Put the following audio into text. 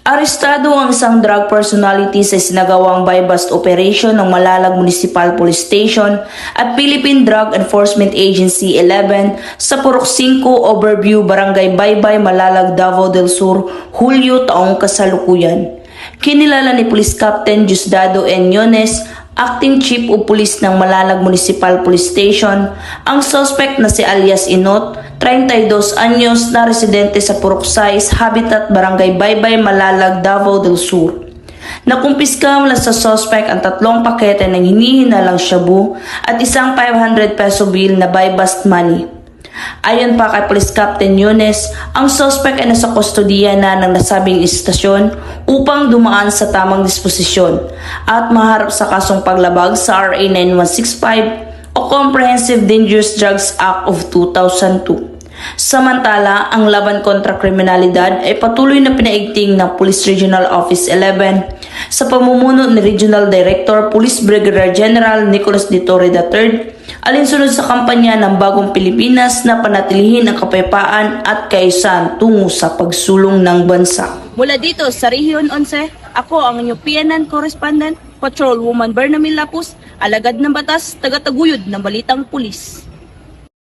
Arestado ang isang drug personality sa sinagawang buy-bust operation ng Malalag Municipal Police Station at Philippine Drug Enforcement Agency 11 sa Purok 5 Overview, Barangay Baybay, Malalag, Davao del Sur, Hulyo taong kasalukuyan. Kinilala ni Police Captain Diosdado N. Yones, Acting Chief of Police ng Malalag Municipal Police Station, ang suspect na si alias Inot, 32 anyos na residente sa Purok 6 Habitat, Barangay Baybay, Malalag, Davao del Sur. Nakumpiska mula sa suspect ang 3 pakete ng hinihinalang shabu at isang 500 peso bill na buy-bust money. Ayon pa kay Police Captain Yunes, ang suspect ay nasa kustodiya na ng nasabing istasyon upang dumaan sa tamang disposisyon at maharap sa kasong paglabag sa RA 9165 o Comprehensive Dangerous Drugs Act of 2002. Samantala, ang laban kontra kriminalidad ay patuloy na pinaigting ng Police Regional Office 11 sa pamumuno ni Regional Director Police Brigadier General Nicolas de Torre III, alinsunod sa kampanya ng Bagong Pilipinas na panatilihin ang kapayapaan at kaayusan tungo sa pagsulong ng bansa. Mula dito sa Region 11, ako ang inyong PNN Correspondent, Patrolwoman Bernamil Lapus, alagad ng batas, taga-taguyod ng Balitang Pulis.